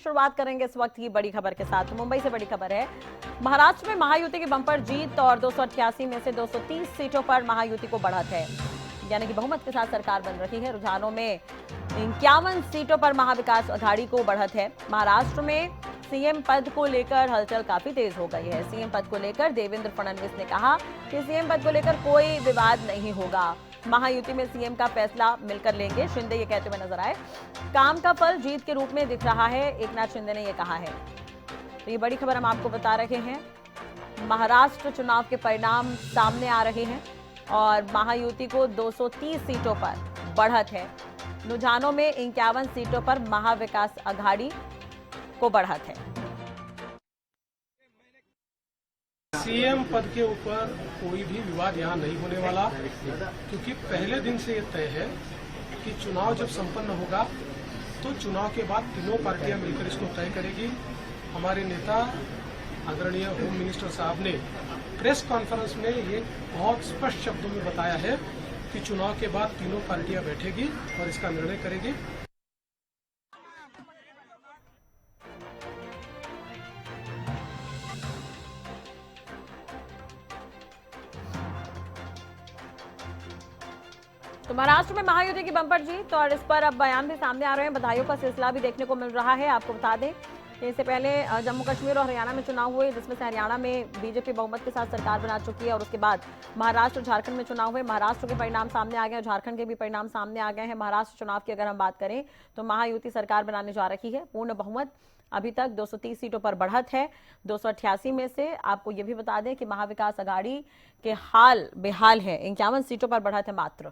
शुरुआत करेंगे इस वक्त की बड़ी खबर के साथ। मुंबई से बड़ी खबर है, महाराष्ट्र में महायुति की बंपर जीत और 288 में से 230 सीटों पर महायुति को बढ़त है, यानी कि बहुमत के साथ सरकार बन रही है। रुझानों में 51 सीटों पर महाविकास अघाड़ी को बढ़त है। महाराष्ट्र में सीएम पद को लेकर हलचल काफी तेज हो गई है। सीएम पद को लेकर देवेंद्र फडणवीस ने कहा कि सीएम पद को लेकर कोई विवाद नहीं होगा, महायुति में सीएम का फैसला मिलकर लेंगे, शिंदे ये कहते हुए नजर आए। काम का फल जीत के रूप में दिख रहा है, एकनाथ शिंदे ने यह कहा है। तो ये बड़ी खबर हम आपको बता रहे हैं। महाराष्ट्र चुनाव के परिणाम सामने आ रहे हैं और महायुति को 230 सीटों पर बढ़त है। रुझानों में 51 सीटों पर महाविकास अघाड़ी को बढ़त है। सीएम पद के ऊपर कोई भी विवाद यहाँ नहीं होने वाला, क्योंकि पहले दिन से ये तय है कि चुनाव जब संपन्न होगा तो चुनाव के बाद तीनों पार्टियां मिलकर इसको तय करेगी। हमारे नेता आदरणीय होम मिनिस्टर साहब ने प्रेस कॉन्फ्रेंस में ये बहुत स्पष्ट शब्दों में बताया है कि चुनाव के बाद तीनों पार्टियां बैठेगी और इसका निर्णय करेगी। तो महाराष्ट्र में महायुति की बंपर जीत और इस पर अब बयान भी सामने आ रहे हैं, बधाइयों का सिलसिला भी देखने को मिल रहा है। आपको बता दें कि इससे पहले जम्मू कश्मीर और हरियाणा में चुनाव हुए, जिसमें से हरियाणा में बीजेपी बहुमत के साथ सरकार बना चुकी है और उसके बाद महाराष्ट्र झारखंड में चुनाव हुए। महाराष्ट्र के परिणाम सामने आ गए हैं, झारखंड के भी परिणाम सामने आ गए हैं। महाराष्ट्र चुनाव की अगर हम बात करें तो महायुति सरकार बनाने जा रही है। पूर्ण बहुमत अभी तक 230 सीटों पर बढ़त है। 288 में से आपको ये भी बता दें कि महाविकास अघाड़ी के हाल बेहाल है, 51 सीटों पर बढ़त है मात्र।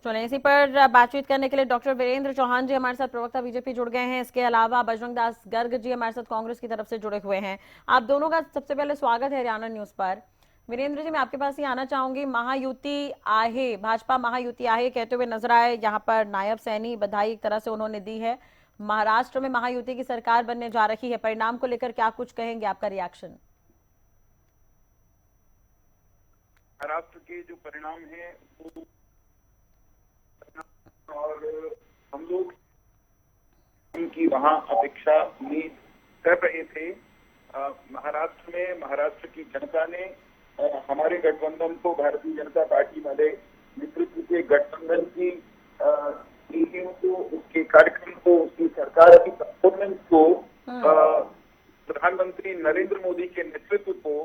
चलिए, इसी पर बातचीत करने के लिए डॉक्टर वीरेंद्र चौहान जी हमारे साथ, प्रवक्ता बीजेपी, जुड़ गए हैं। इसके अलावा बजरंग दास गर्ग जी हमारे साथ कांग्रेस की तरफ से जुड़े हुए हैं। आप दोनों का सबसे पहले स्वागत है हरियाणा न्यूज पर। वीरेंद्र जी, मैं आपके पास ही आना चाहूंगी। महायुति आहे, भाजपा महायुति आहे कहते हुए नजर आए यहाँ पर नायब सैनी, बधाई एक तरह से उन्होंने दी है। महाराष्ट्र में महायुति की सरकार बनने जा रही है, परिणाम को लेकर क्या कुछ कहेंगे, आपका रिएक्शन? महाराष्ट्र के जो परिणाम है वो और हम लोग उनकी वहाँ अपेक्षा उम्मीद कर रहे थे। महाराष्ट्र में महाराष्ट्र की जनता ने हमारे गठबंधन को, भारतीय जनता पार्टी वाले नेतृत्व के गठबंधन की नीतियों को, उसके कार्यक्रम को, उसकी सरकार की परफॉर्मेंस को, प्रधानमंत्री नरेंद्र मोदी के नेतृत्व को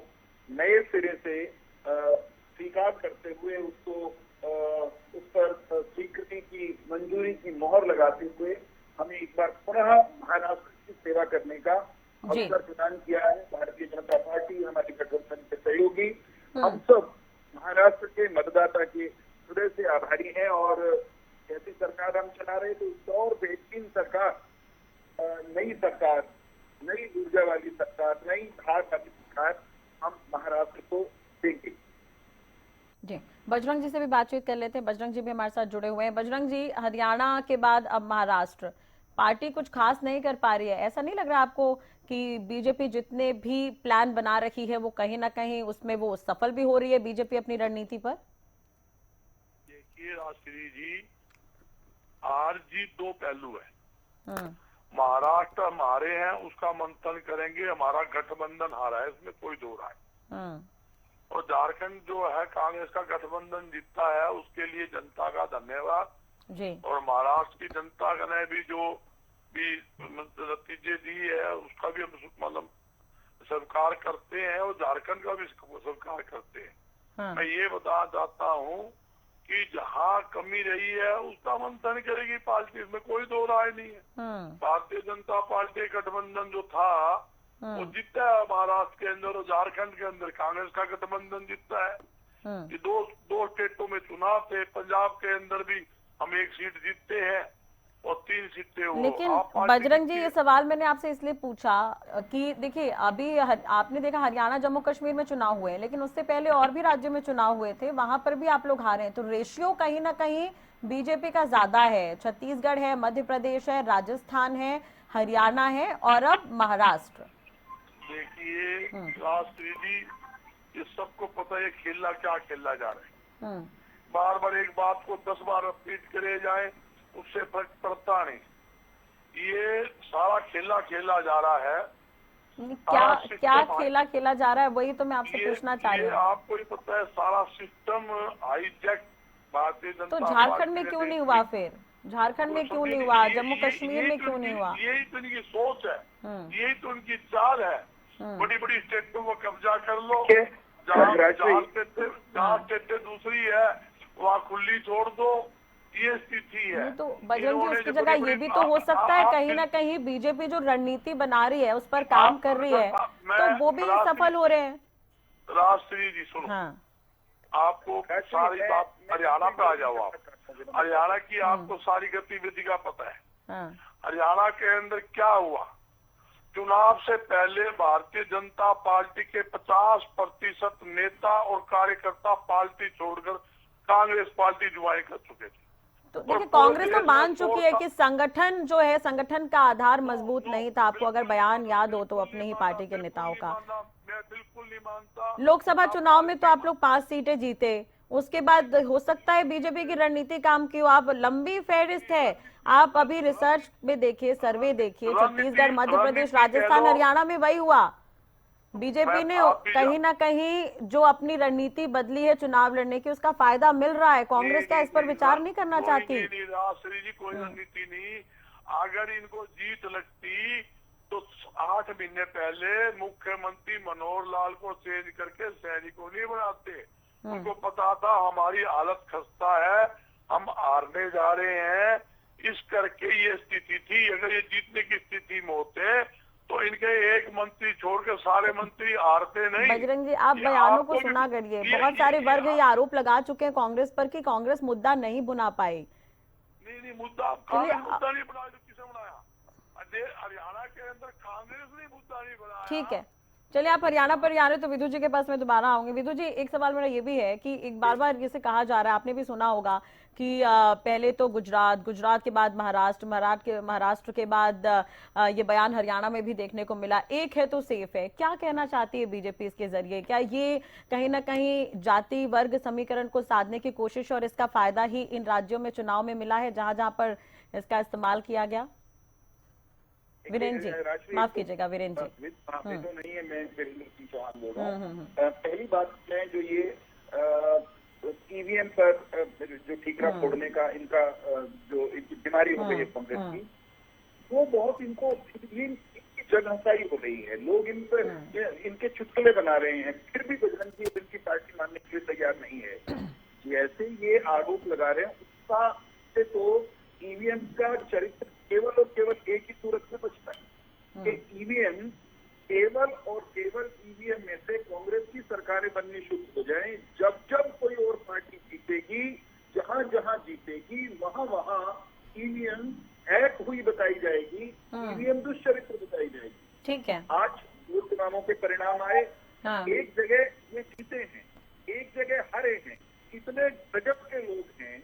नए सिरे से स्वीकार करते हुए उसको उस पर स्वीकृति की, मंजूरी की मोहर लगाते हुए हमें एक बार पुनः महाराष्ट्र की सेवा करने का अवसर प्रदान किया है। भारतीय जनता पार्टी, हमारे गठबंधन के सहयोगी, हम सब महाराष्ट्र के मतदाता के हृदय से आभारी हैं। और ऐसी सरकार हम चला रहे तो उसका और बेहतरीन सरकार, नई सरकार, नई ऊर्जा वाली सरकार, नई धार वाली सरकार हम महाराष्ट्र को देंगे। जी, बजरंग जी से भी बातचीत कर लेते हैं। बजरंग जी भी हमारे साथ जुड़े हुए हैं। बजरंग जी, हरियाणा के बाद अब महाराष्ट्र, पार्टी कुछ खास नहीं कर पा रही है, ऐसा नहीं लग रहा आपको कि बीजेपी जितने भी प्लान बना रही है वो कहीं ना कहीं उसमें वो सफल भी हो रही है बीजेपी अपनी रणनीति पर? देखिए राष्ट्रीय जी, हार जीत दो पहलू है। महाराष्ट्र हमारे हैं, उसका मंथन करेंगे, हमारा गठबंधन हारा है, इसमें कोई दो राय। और झारखंड जो है कांग्रेस का गठबंधन जीतता है, उसके लिए जनता का धन्यवाद जी। और महाराष्ट्र की जनता ने भी जो भी नतीजे दी है उसका भी हम मतलब स्वीकार करते हैं और झारखंड का भी स्वीकार करते हैं। मैं ये बताना चाहता हूँ कि जहाँ कमी रही है उसका मंथन करेगी पार्टी, इसमें कोई दो राय नहीं है। भारतीय जनता पार्टी गठबंधन जो था वो जीतता है महाराष्ट्र के अंदर और झारखंड के अंदर कांग्रेस का गठबंधन जीतता है। ये दो स्टेटों में चुनाव थे, पंजाब के अंदर भी हम एक सीट जीतते हैं और 3 सीटें वो। लेकिन बजरंग जी, ये सवाल मैंने आपसे इसलिए पूछा कि देखिए अभी आपने देखा हरियाणा, जम्मू कश्मीर में चुनाव हुए, लेकिन उससे पहले और भी राज्यों में चुनाव हुए थे, वहां पर भी आप लोग हारे हैं। तो रेशियो कहीं ना कहीं बीजेपी का ज्यादा है। छत्तीसगढ़ है, मध्य प्रदेश है, राजस्थान है, हरियाणा है और अब महाराष्ट्र। देखिए राष्ट्रीय जी, ये सबको पता है खेलना क्या खेला जा रहा है। बार बार एक बात को 10 बार रिपीट करे जाए उससे फर्क पड़ता नहीं। ये सारा खेला खेला जा रहा है। क्या क्या खेला खेला जा रहा है, वही तो मैं आपसे पूछना चाह रही हूँ। आपको ही पता है, सारा सिस्टम हाईजैक भारतीय जनता तो झारखंड में क्यों नहीं हुआ फिर? झारखंड में क्यों नहीं हुआ? जम्मू कश्मीर में क्यों नहीं हुआ? यही तो इनकी सोच है, यही तो उनकी चाल है। बड़ी बड़ी स्टेटों को कब्जा कर लो, जहाँ स्टेटें दूसरी है वहाँ खुली छोड़ दो, ये स्थिति है। तो बजरंग जी, उसकी जगह ये भी तो हो सकता है कहीं ना कहीं बीजेपी जो रणनीति बना रही है उस पर काम कर रही है, तो वो भी सफल हो रहे हैं। राष्ट्रीय जी सुनो, हाँ, आपको सारी बात हरियाणा पे आ जाओ आप। हरियाणा की आपको सारी गतिविधि का पता है। हाँ, हरियाणा के अंदर क्या हुआ? चुनाव से पहले भारतीय जनता पार्टी के 50% नेता और कार्यकर्ता पार्टी छोड़कर कांग्रेस पार्टी ज्वाइन कर चुके थे। तो देखिए कांग्रेस तो मान चुकी है कि संगठन जो है, संगठन का आधार मजबूत नहीं था। आपको अगर बयान याद हो तो अपने ही पार्टी के नेताओं का, मैं बिल्कुल नहीं मानता। लोकसभा चुनाव में तो आप लोग 5 सीटें जीते, उसके बाद हो सकता है बीजेपी की रणनीति काम की हो। आप लंबी फेहरिस्त है, आप अभी रिसर्च में देखिए, सर्वे देखिए, छत्तीसगढ़, मध्य प्रदेश, राजस्थान, हरियाणा में वही हुआ। बीजेपी ने कहीं ना कहीं जो अपनी रणनीति बदली है चुनाव लड़ने की, उसका फायदा मिल रहा है। कांग्रेस क्या इस पर विचार नहीं करना चाहती? राष्ट्रीय जी कोई रणनीति नहीं। अगर इनको जीत लगती तो 8 महीने पहले मुख्यमंत्री मनोहर लाल को चेंज करके सैनिकों नहीं बनाते। उनको पता था हमारी हालत खस्ता है, हम हारने जा रहे हैं, इस करके ये स्थिति थी। अगर ये जीतने की स्थिति में होते तो इनके एक मंत्री छोड़कर सारे मंत्री हारते नहीं। बजरंग जी, आप बयानों को सुना करिए। बहुत सारे वर्ग ये आरोप लगा चुके हैं कांग्रेस पर कि कांग्रेस मुद्दा नहीं बुना पाई। नहीं, मुद्दा मुद्दा नहीं बनाया तो किसे बनाया? हरियाणा के अंदर कांग्रेस ने मुद्दा नहीं बनाया। ठीक है, चलिए आप हरियाणा पर आ रहे तो विधु जी के पास मैं दोबारा आऊंगी। विधु जी, एक सवाल मेरा ये भी है कि एक बार बार जैसे कहा जा रहा है, आपने भी सुना होगा कि पहले तो गुजरात के बाद महाराष्ट्र के बाद ये बयान हरियाणा में भी देखने को मिला, एक है तो सेफ है। क्या कहना चाहती है बीजेपी इसके जरिए? क्या ये कहीं ना कहीं जाति वर्ग समीकरण को साधने की कोशिश और इसका फायदा ही इन राज्यों में चुनाव में मिला है जहां जहां पर इसका इस्तेमाल किया गया? वीरेंद्र जी, माफ कीजिएगा वीरेंद्र जी। तो नहीं है, मैं वीरेंद्र चौहान बोल रहा हूँ। पहली बात है जो ये ईवीएम पर जो ठीकरा फोड़ने का इनका जो इनकी बीमारी हो गई है कांग्रेस की, वो बहुत इनको जनहसाई हो रही है। लोग इन पर इनके चुटकुले बना रहे हैं, फिर भी बजरंग जी इनकी पार्टी मानने के लिए तैयार नहीं है। जैसे ये आरोप लगा रहे हैं उसका से तो ईवीएम का चरित्र केवल और केवल एक ही सूरत में बचता है कि ईवीएम केवल और केवल ईवीएम में से कांग्रेस की सरकारें बननी शुरू हो जाएं। जब जब कोई और पार्टी जीतेगी, जहां जहां जीतेगी, वहां वहां ईवीएम हैक हुई बताई जाएगी, ईवीएम दुष्चरित्र बताई जाएगी। ठीक है, आज दो चुनावों के परिणाम आए, एक जगह ये जीते हैं, एक जगह हारे हैं। कितने गजब के लोग हैं,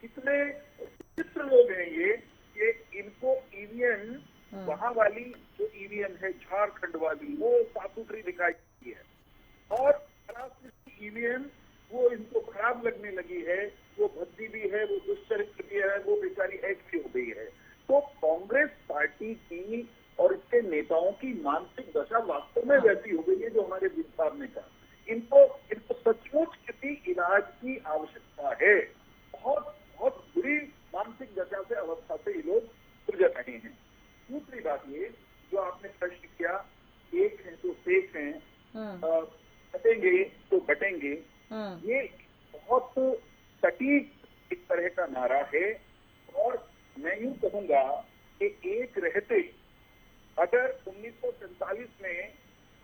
कितने विचित्र लोग हैं ये इनको ईवीएम वहां वाली जो ईवीएम है झारखंड वाली, वो साफ सुथरी दिखाई देती है और ईवीएम वो इनको खराब लगने लगी है, वो भद्दी भी है, वो दुष्चरित्र भी है, वो बेचारी हैक भी हो गई है। तो कांग्रेस पार्टी की और इसके नेताओं की मानसिक दशा वास्तव में वैसी हो गई है जो हमारे विद साहब ने कहा। इनको सचमुच किसी इलाज की आवश्यकता है। बहुत बहुत बुरी मानसिक दशा से, अवस्था से ये लोग गुजर रहे हैं। दूसरी बात ये जो आपने प्रश्न किया, एक है तो सेफ हैं, बटेंगे तो बटेंगे, ये बहुत सटीक एक तरह का नारा है। और मैं यूं कहूंगा कि एक रहते, अगर 1947 में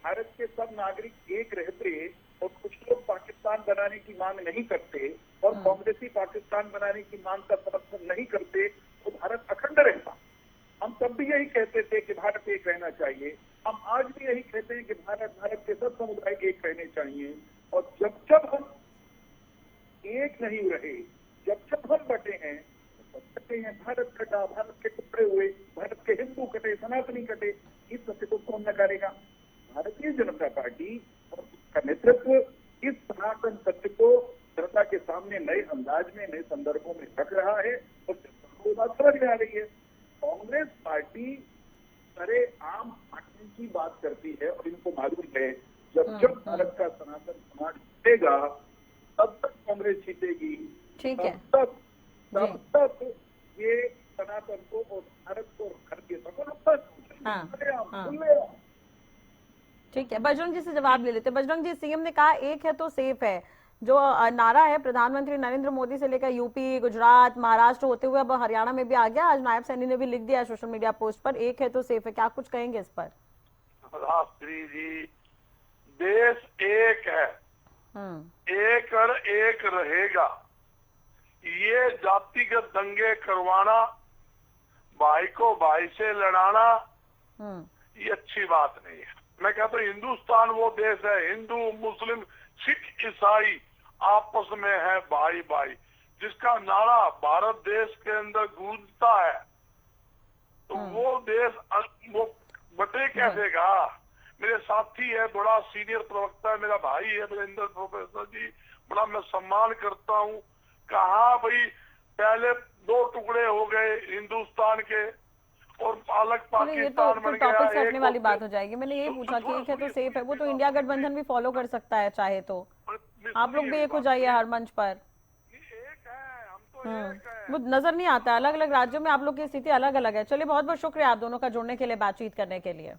भारत के सब नागरिक एक रहते और कुछ लोग पाकिस्तान बनाने की मांग नहीं करते और कांग्रेसी पाकिस्तान बनाने की मांग का समर्थन नहीं करते, तो भारत अखंड रहता। हम तब भी यही कहते थे कि भारत एक रहना चाहिए। हम आज भी यही कहते हैं कि भारत के सब समुदाय एक रहने चाहिए। और जब जब हम एक नहीं रहे, जब जब हम बटे हैं, भारत कटा, भारत के टुकड़े हुए, भारत के हिंदू कटे, सनातनी कटे, इस सत्य को कौन नकारेगा? भारतीय जनता पार्टी और उसका नेतृत्व इस सनातन सत्य को जनता के सामने नए अंदाज में, नए संदर्भों में रख रहा है और जनता को बात समझ में आ रही है। कांग्रेस पार्टी सरे आम फाटने की बात करती है और इनको मालूम है जब भारत का सनातन समाज जीतेगा तब तक कांग्रेस जीतेगी, ठीक है, तब तक ये सनातन को और भारत को घर के ठीक है। बजरंग जी से जवाब ले लेते। बजरंग जी, सीएम ने कहा एक है तो सेफ है, जो नारा है प्रधानमंत्री नरेंद्र मोदी से लेकर यूपी, गुजरात, महाराष्ट्र होते हुए अब हरियाणा में भी आ गया। आज नायब सैनी ने भी लिख दिया सोशल मीडिया पोस्ट पर, एक है तो सेफ है। क्या कुछ कहेंगे इस पर? राष्ट्री जी, देश एक है, एक और एक रहेगा। ये जातिगत दंगे करवाना, भाई को भाई से लड़ाना, ये अच्छी बात नहीं है। मैं कहता हूँ हिंदुस्तान वो देश है, हिंदू, मुस्लिम, सिख, ईसाई आपस में है भाई भाई, जिसका नारा भारत देश के अंदर गूंजता है। तो वो देश वो बटे कैसे गा? मेरे साथी है, बड़ा सीनियर प्रवक्ता है, मेरा भाई है वीरेंद्र प्रोफेसर जी, बड़ा मैं सम्मान करता हूँ। कहा भाई पहले दो टुकड़े हो गए हिंदुस्तान के और अलग पाकिस्तान बन गया। टॉपिक से हटने वाली बात हो जाएगी। मैंने ये पूछा कि एक है तो सेफ है, वो तो इंडिया गठबंधन भी फॉलो कर सकता है चाहे तो। आप लोग भी एक हो जाइए हर मंच पर। एक है, हम तो एक है। वो नजर नहीं आता, अलग अलग राज्यों में आप लोग की स्थिति अलग अलग है। चलिए, बहुत बहुत शुक्रिया आप दोनों का जुड़ने के लिए, बातचीत करने के लिए।